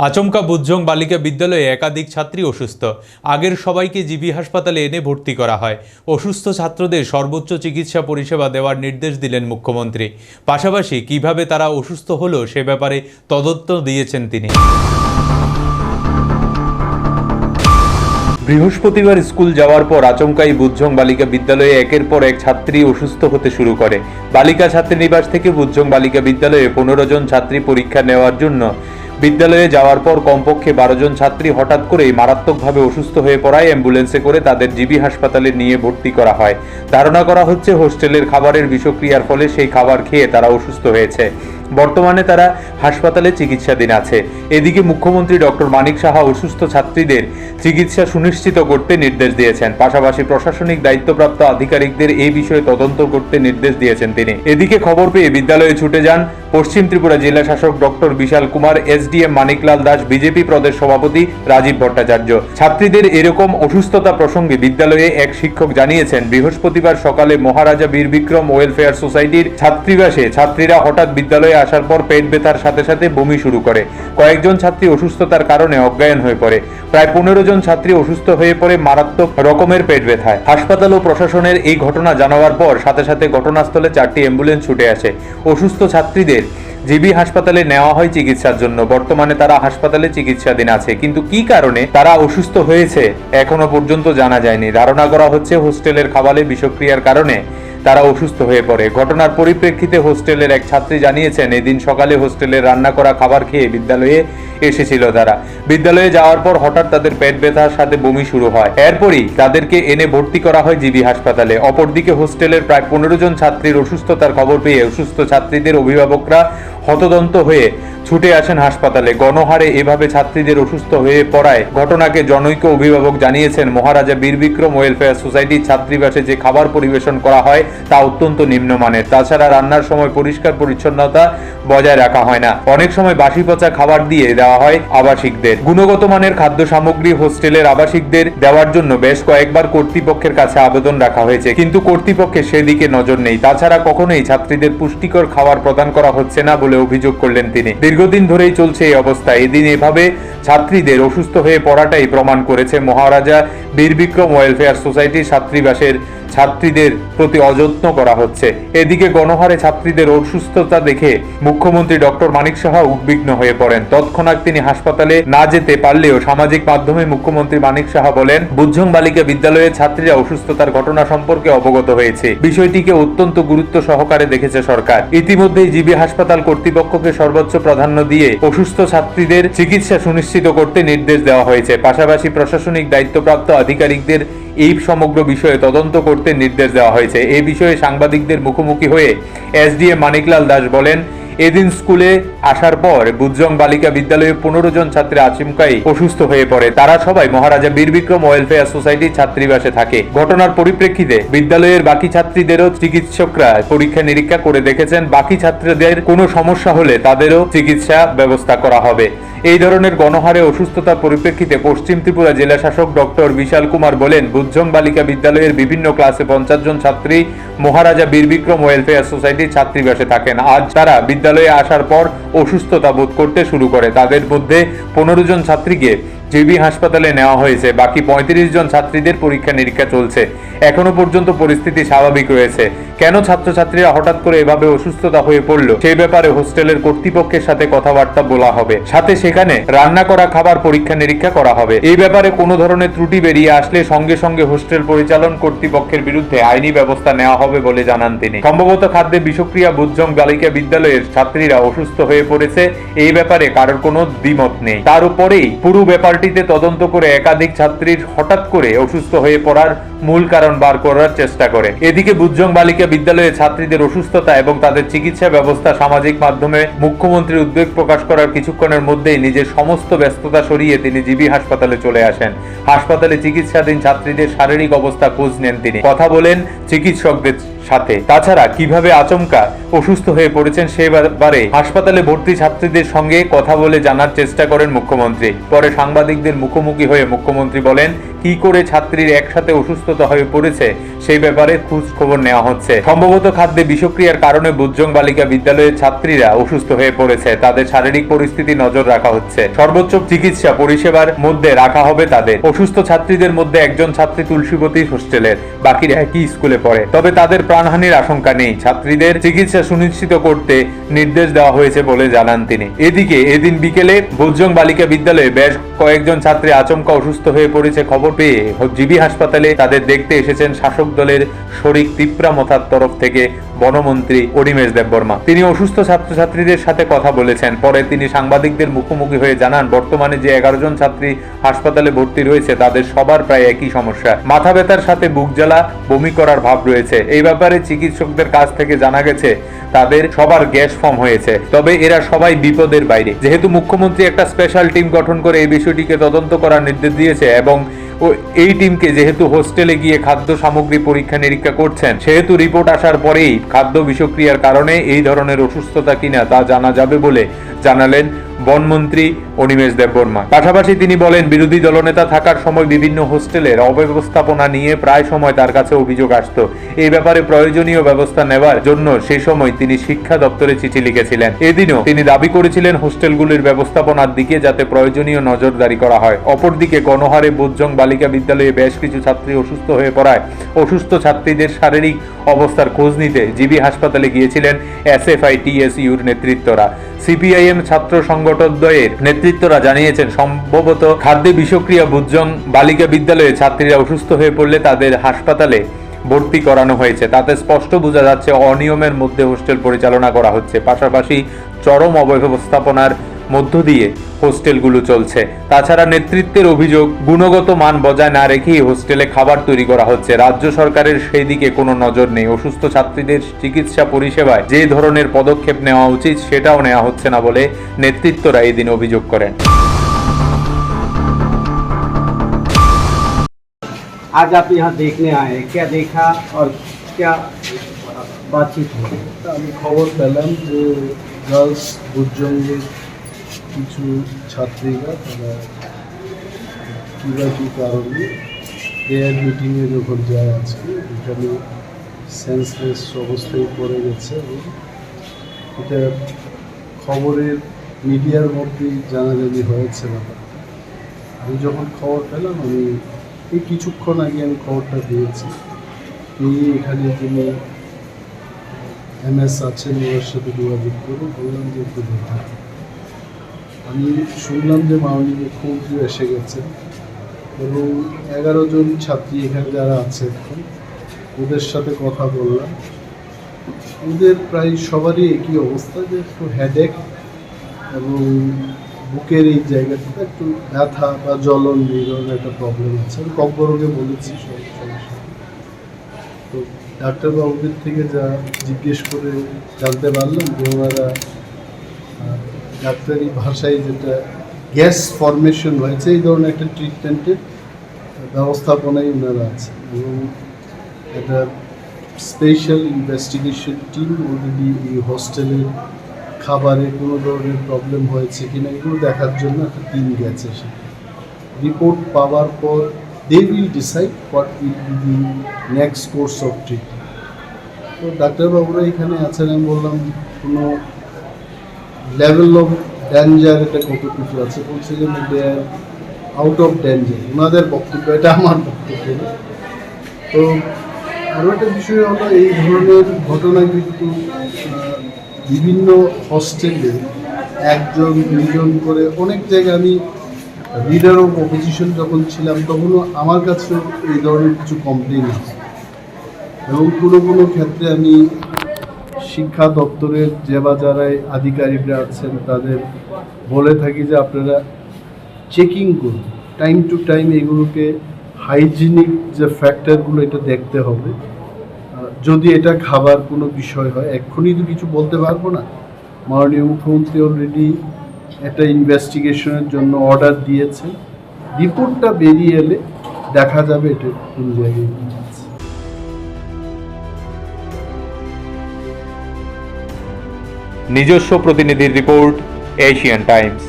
আচমকা বুধজং বালিকা বিদ্যালয়ে একাধিক ছাত্রী অসুস্থ। আগের সবাইকে জিবি হাসপাতালে এনে ভর্তি করা হয়। অসুস্থ ছাত্রদের সর্বোচ্চ চিকিৎসা পরিষেবা দেওয়ার নির্দেশ দিলেন মুখ্যমন্ত্রী। পাশাপাশি কিভাবে তারা অসুস্থ হলো সে ব্যাপারে তদন্ত দিয়েছেন তিনি। বৃহস্পতিবার স্কুল যাওয়ার পর আচমকাই বুধজং বালিকা বিদ্যালয়ে একের পর এক ছাত্রী অসুস্থ হতে শুরু করে। বালিকা ছাত্রীনিবাস থেকে বুধজং বালিকা বিদ্যালয়ে 15 জন ছাত্রী পরীক্ষা নেওয়ার জন্য বিদ্যালয়ে যাওয়ার পর কমপক্ষে 12 জন ছাত্রী হঠাৎ করেই মারাত্মকভাবে অসুস্থ হয়ে পড়ায় অ্যাম্বুলেন্সে করে তাদের জিবি হাসপাতালে নিয়ে ভর্তি করা হয়। ধারণা করা হচ্ছে হোস্টেলের খাবারের বিষক্রিয়ার ফলে সেই খাবার খেয়ে তারা অসুস্থ হয়েছে। বর্তমানে তারা হাসপাতালে চিকিৎসাধীন আছে। এদিকে মুখ্যমন্ত্রী ডক্টর মানিক সাহা অসুস্থ ছাত্রীদের চিকিৎসা সুনিশ্চিত করতে নির্দেশ দিয়েছেন। পাশাপাশি প্রশাসনিক দায়িত্বপ্রাপ্ত আধিকারিকদের এই বিষয়ে তদন্ত করতে নির্দেশ দিয়েছেন তিনি। এদিকে খবর পেয়ে বিদ্যালয়ে ছুটে যান পশ্চিম ত্রিপুরা জেলা শাসক ডক্টর বিশাল কুমার, এসডিএম মানিকলাল দাস, বিজেপি প্রদেশ সভাপতি রাজীব ভট্টাচার্য। ছাত্রীদের এরকম অসুস্থতা প্রসঙ্গে বিদ্যালয়ে এক শিক্ষক জানিয়েছেন, বৃহস্পতিবার সকালে মহারাজা বীর বিক্রম ওয়েলফেয়ার সোসাইটির ছাত্রীবাসে ছাত্রীরা হঠাৎ বিদ্যালয়ে আসার পর পেট ব্যথার সাথে সাথে বমি শুরু করে। কয়েকজন ছাত্রী অসুস্থতার কারণে অজ্ঞান হয়ে পড়ে। প্রায় 15 জন ছাত্রী অসুস্থ হয়ে পড়ে মারাত্মক রকমের পেট ব্যথায়। হাসপাতাল ও প্রশাসনের এই ঘটনা জানাবার পর সাথে সাথে ঘটনাস্থলে 4টি অ্যাম্বুলেন্স ছুটে আসে। অসুস্থ ছাত্রীদের জিবি হাসপাতালে নেওয়া হয় চিকিৎসার জন্য। বর্তমানে তারা হাসপাতালে চিকিৎসাধীন আছে, কিন্তু কি কারণে তারা অসুস্থ হয়েছে এখনো পর্যন্ত জানা যায়নি। ধারণা করা হচ্ছে হোস্টেলের খাবারে বিষক্রিয়ার কারণে তারা অসুস্থ হয়ে পড়ে। ঘটনার পরিপ্রেক্ষিতে হোস্টেলের এক ছাত্রী জানিয়েছেন, এদিন সকালে হোস্টেলে রান্না করা খাবার খেয়ে বিদ্যালয়ে এসেছিল তারা। বিদ্যালয়ে যাওয়ার পর হঠাৎ তাদের পেট ব্যথার সাথে বমি শুরু হয়। এরপরই তাদেরকে এনে ভর্তি করা হয় জিবি হাসপাতালে। অপরদিকে হোস্টেলের প্রায় 15 জন ছাত্রীর অসুস্থতার খবর পেয়ে অসুস্থ ছাত্রীদের অভিভাবকরা হতদন্ত হয়ে ছুটে আসেন হাসপাতালে। গণহারে এভাবে ছাত্রীদের অসুস্থ হয়ে পড়ায় ঘটনাকে জনৈক অভিভাবক জানিয়েছেন, মহারাজা বীর বিক্রম ওয়েলফেয়ার সোসাইটির ছাত্রীবাসে যে খাবার পরিবেশন করা হয় তা অত্যন্ত নিম্নমানের। তাছাড়া রান্নার সময় পরিষ্কার পরিচ্ছন্নতা বজায় রাখা হয় না। অনেক সময় বাসি পচা খাবার দিয়ে দেওয়া হয় আবাসিকদের। গুণগত মানের খাদ্য সামগ্রী হোস্টেলের আবাসিকদের দেওয়ার জন্য বেশ কয়েকবার কর্তৃপক্ষের কাছে আবেদন রাখা হয়েছে, কিন্তু কর্তৃপক্ষের সেদিকে নজর নেই। তাছাড়া কখনোই ছাত্রীদের পুষ্টিকর খাবার প্রদান করা হচ্ছে না বলে অভিযোগ করলেন তিনি। দীর্ঘদিন ধরেই চলছে এই অবস্থা। এদিন এভাবে ছাত্রীদের অসুস্থ হয়ে পড়াটাই প্রমাণ করেছে মহারাজা বীর বিক্রম ওয়েলফেয়ার সোসাইটির ছাত্রীবাসের ছাত্রীদের প্রতি অযত্ন করা হচ্ছে। এদিকে গণহারে ছাত্রীদের অসুস্থতা দেখে মুখ্যমন্ত্রী ডক্টর মানিক সাহা উদ্বিগ্ন হয়ে পড়েন। তৎক্ষণাৎ তিনি হাসপাতালে না যেতে পারলেও সামাজিক মাধ্যমে মুখ্যমন্ত্রী মানিক সাহা বলেন, বুধজং বালিকা বিদ্যালয়ের ছাত্রীরা অসুস্থতার ঘটনা সম্পর্কে অবগত হয়েছে। বিষয়টিকে অত্যন্ত গুরুত্ব সহকারে দেখেছে সরকার। ইতিমধ্যেই জিবি হাসপাতাল কর্তৃপক্ষকে সর্বোচ্চ প্রাধান্য দিয়ে অসুস্থ ছাত্রীদের চিকিৎসা সুনিশ্চিত করতে নির্দেশ দেওয়া হয়েছে। পাশাপাশি প্রশাসনিক দায়িত্বপ্রাপ্ত আধিকারিকদের এই সমগ্র বিষয়ে তদন্ত করতে নির্দেশ দেওয়া হয়েছে। এই বিষয়ে সাংবাদিকদের মুখোমুখি হয়ে এসডিএম মানিকলাল দাস বলেন, এদিন স্কুলে আসার পর বুধজং বালিকা বিদ্যালয়ে 15 জন ছাত্রী আচমকাই অসুস্থ হয়ে পড়ে। তারা সবাই মহারাজা বীর বিক্রম ওয়েলফেয়ার সোসাইটির ছাত্রীবাসে থাকে। ঘটনার পরিপ্রেক্ষিতে বিদ্যালয়ের বাকি ছাত্রীদেরও চিকিৎসকরা পরীক্ষা নিরীক্ষা করে দেখেছেন। বাকি ছাত্রীদের কোনো সমস্যা হলে তাদেরও চিকিৎসা ব্যবস্থা করা হবে। এই ধরনের গণহারে অসুস্থতার পরিপ্রেক্ষিতে পশ্চিম ত্রিপুরা জেলা শাসক ডক্টর বিশাল কুমার বলেন, বুধজং বালিকা বিদ্যালয়ের বিভিন্ন ক্লাসে 50 জন ছাত্রী মহারাজা বীর বিক্রম ওয়েলফেয়ার সোসাইটির ছাত্রীবাসে থাকেন। আজ তারা বিদ্যালয়ে আসার পর অসুস্থতা বোধ করতে শুরু করে। তাদের মধ্যে 15 জন ছাত্রীকে জিবি হাসপাতালে নেওয়া হয়েছে। বাকি 35 জন ছাত্রীদের পরীক্ষা নিরীক্ষা চলছে। এখনো পর্যন্ত পরিস্থিতি স্বাভাবিক রয়েছে। কেন ছাত্রছাত্রীরা হঠাৎ করে এভাবে অসুস্থতা হয়ে পড়ল সেই ব্যাপারে হোস্টেলের কর্তৃপক্ষের সাথে কথাবার্তা বলা হবে। সাথে সেখানে রান্না করা খাবার পরীক্ষা নিরীক্ষা করা হবে। এই ব্যাপারে কোনো ধরনের ত্রুটি বেরিয়ে আসলে সঙ্গে সঙ্গে হোস্টেল পরিচালন কর্তৃপক্ষের বিরুদ্ধে আইনি ব্যবস্থা নেওয়া হবে বলে জানান তিনি। সম্ভবত খাদ্যে বিষক্রিয়া বুধজং বালিকা বিদ্যালয়ের ছাত্রীরা অসুস্থ হয়ে পড়েছে, এই ব্যাপারে কারোর কোনো দ্বিমত নেই। তার উপরেই পুরো ব্যাপারটিতে তদন্ত করে একাধিক ছাত্রীর হঠাৎ করে অসুস্থ হয়ে পড়ার মূল কারণ বার করার চেষ্টা করে। এদিকে বুধজং বালিকা বিদ্যালয়ে ছাত্রীদের অসুস্থতা এবং তাদের চিকিৎসা ব্যবস্থা সামাজিক মাধ্যমে মুখ্যমন্ত্রীর উদ্বেগ প্রকাশ করার কিছুক্ষণের মধ্যেই নিজের সমস্ত ব্যস্ততা সরিয়ে তিনি জিবি হাসপাতালে চলে আসেন। হাসপাতালে চিকিৎসাধীন ছাত্রীদের শারীরিক অবস্থা খোঁজ নেন তিনি, কথা বলেন চিকিৎসকদের সাথে। তাছাড়া কিভাবে আচমকা অসুস্থ হয়ে পড়েছেন সে ব্যাপারে হাসপাতালে ভর্তি ছাত্রীদের সঙ্গে কথা বলে জানার চেষ্টা করেন মুখ্যমন্ত্রী। পরে সাংবাদিকদের মুখোমুখি হয়ে মুখ্যমন্ত্রী বলেন, কি করে ছাত্রীর একসাথে অসুস্থতা হয়ে পড়েছে সেই ব্যাপারে খোঁজ খবর নেওয়া হচ্ছে। সম্ভবত খাদ্যে বিষক্রিয়ার কারণে বুজজং বালিকা বিদ্যালয়ের ছাত্রীরা অসুস্থ হয়ে পড়েছে। তাদের শারীরিক পরিস্থিতি নজর রাখা হচ্ছে। সর্বোচ্চ চিকিৎসা পরিষেবার মধ্যে রাখা হবে তাদের। অসুস্থ ছাত্রীদের মধ্যে একজন ছাত্রী তুলসীবতী হোস্টেলের, বাকিরা একই স্কুলে পড়ে। তবে তাদের প্রাণহানির আশঙ্কা নেই। ছাত্রীদের চিকিৎসা সুনিশ্চিত করতে নির্দেশ দেওয়া হয়েছে বলে জানান তিনি। এদিকে এদিন বিকেলে বুজজং বালিকা বিদ্যালয়ে বেশ কয়েকজন ছাত্রী আচমকা অসুস্থ হয়ে পড়েছে খবর পেয়ে জিবি হাসপাতালে তাদের দেখতে এসেছেন শাসক দলের শরিক তিপ্রামথার তরফ থেকে বনমন্ত্রী অনিমেষ দেববর্মা। তিনি অসুস্থ ছাত্রছাত্রীদের সাথে কথা বলেছেন। পরে তিনি সাংবাদিকদের মুখোমুখি হয়ে জানান, বর্তমানে যে 11 জন ছাত্রী হাসপাতালে ভর্তি রয়েছে তাদের সবার প্রায় একই সমস্যা। মাথা ব্যথার সাথে বুক জ্বালা, বমি করার ভাব রয়েছে। এই ব্যাপারে চিকিৎসকদের কাছ থেকে জানা গেছে তাদের সবার গ্যাস ফর্ম হয়েছে। তবে এরা সবাই বিপদের বাইরে। যেহেতু মুখ্যমন্ত্রী একটা স্পেশাল টিম গঠন করে এই বিষয়টিকে তদন্ত করার নির্দেশ দিয়েছে এবং এই টিমকে যেহেতু হোস্টেলে গিয়ে খাদ্য সামগ্রী পরীক্ষা নিরীক্ষা করছেন, সেহেতু রিপোর্ট আসার পরেই খাদ্য বিষক্রিয়ার কারণে এই ধরনের অসুস্থতা কিনা তা জানা যাবে বলে জানালেন বনমন্ত্রী অনিমেষ দেববর্মা। পাশাপাশি তিনি বলেন, বিরোধী দলনেতা থাকার সময় বিভিন্ন হোস্টেলের অব্যবস্থাপনা নিয়ে প্রায় সময় তার কাছে অভিযোগ আসতো। এই ব্যাপারে প্রয়োজনীয় ব্যবস্থা নেওয়ার জন্য সেই সময় তিনি শিক্ষা দপ্তরে চিঠি লিখেছিলেন। এদিনও তিনি দাবি করেছিলেন হোস্টেলগুলির ব্যবস্থাপনার দিকে যাতে প্রয়োজনীয় নজরদারি করা হয়। অপরদিকে গণহারে বুজজং বালিকা বিদ্যালয়ে বেশ কিছু ছাত্রী অসুস্থ হয়ে পড়ায় অসুস্থ ছাত্রীদের শারীরিক অবস্থার খোঁজ নিতে জিবি হাসপাতালে গিয়েছিলেন SFI-TSUর নেতৃত্বরা। সিপিআইএম ছাত্র সংগঠনদ্বয়ের নেতৃত্বরা জানিয়েছেন, সম্ভবত খাদ্যে বিষক্রিয়া বুজজং বালিকা বিদ্যালয়ে ছাত্রীরা অসুস্থ হয়ে পড়লে তাদের হাসপাতালে ভর্তি করানো হয়েছে। তাতে স্পষ্ট বোঝা যাচ্ছে অনিয়মের মধ্যে হোস্টেল পরিচালনা করা হচ্ছে। পাশাপাশি চরম অব্যবস্থাপনার মধ্য দিয়ে হোস্টেলগুলো চলছে। তাছাড়া নেতৃত্বের অভিযোগ, গুণগত মান বজায় না রেখেই হোস্টেলে খাবার তৈরি করা হচ্ছে। রাজ্য সরকারের সেই দিকে কোনো নজর নেই। অসুস্থ ছাত্রীদের চিকিৎসা পরিষেবায় যে ধরনের পদক্ষেপ নেওয়া উচিত সেটাও নেওয়া হচ্ছে না বলে নেতৃত্বরা এদিন অভিযোগ করেন। आज आप यहाँ देखने आए, क्या देखा और क्या बातचीत हुई? আমি খবর পেলাম যে গার্লস বুজজংয়ের কিছু ছাত্রীরা তারা কী কারণে প্রেয়ার মিটিংয়ে যখন যায় আজকে এখানে সেন্সলেস অবস্থায় পড়ে গেছে এবং এটা খবরের মিডিয়ার মধ্যেই জানাজানি হয়েছে ব্যাপার। আমি যখন খবর পেলাম আমি এই কিছুক্ষণ আগে আমি খবরটা দিয়েছি। এখানে যিনি MS আছেন ওর সাথে যোগাযোগ করে বললাম যে একটু দেখা। আমি শুনলাম যে মাননীয় মুখ্যমন্ত্রী এসে গেছেন এবং 11 জন ছাত্রী এখানে যারা আছে এখন ওদের সাথে কথা বললাম। ওদের প্রায় সবারই একই অবস্থা, যে একটু হেডেক এবং বুকের এই জায়গাটাতে একটু ব্যথা বা জ্বলন এই ধরনের একটা প্রবলেম আছে। আমি কর্করোগে বলেছি সমস্যা। তো ডাক্তারবাবুদের থেকে যা জিজ্ঞেস করে জানতে পারলাম যে ওনারা ডাক্তারি ভাষায় যেটা গ্যাস ফর্মেশন হয়েছে এই ধরনের একটা ট্রিটমেন্টের ব্যবস্থাপনায় ওনারা আছে এবং একটা স্পেশাল ইনভেস্টিগেশন টিম অলরেডি এই হোস্টেলের খাবারে কোনো ধরনের প্রবলেম হয়েছে কিনা এগুলো দেখার জন্য একটা টিম গেছে। রিপোর্ট পাওয়ার পর they will decide what will be the next course of treatment. তো ডাক্তারবাবুরা এখানে আছেন। আমি বললাম কোনো লেভেল অফ ডেঞ্জার এটা কতটুকু আছে, বলছিলেন দে আর আউট অফ ডেঞ্জার, ওনাদের বক্তব্য, এটা আমার বক্তব্য না। তো আরও একটা বিষয় হলো এই ধরনের ঘটনা কিন্তু বিভিন্ন হস্টেলে 1 জন 2 জন করে অনেক জায়গায়, আমি লিডার অফ অপোজিশন যখন ছিলাম তখনও আমার কাছেও এই ধরনের কিছু কমপ্লেন আছে এবং কোনো ক্ষেত্রে আমি শিক্ষা দপ্তরের যে বা যারা আধিকারিকরা আছেন তাদের বলে থাকি যে আপনারা চেকিং করুন টাইম টু টাইম, এগুলোকে হাইজিনিক যে ফ্যাক্টরগুলো এটা দেখতে হবে। যদি এটা খাবার কোনো বিষয় হয়, এক্ষুনি তো কিছু বলতে পারবো না। মাননীয় মুখ্যমন্ত্রী অলরেডি একটা ইনভেস্টিগেশনের জন্য অর্ডার দিয়েছে। রিপোর্টটা বেরিয়ে এলে দেখা যাবে এটা কোন জায়গায় আছে। নিজস্ব প্রতিনিধির রিপোর্ট, এশিয়ান টাইমস।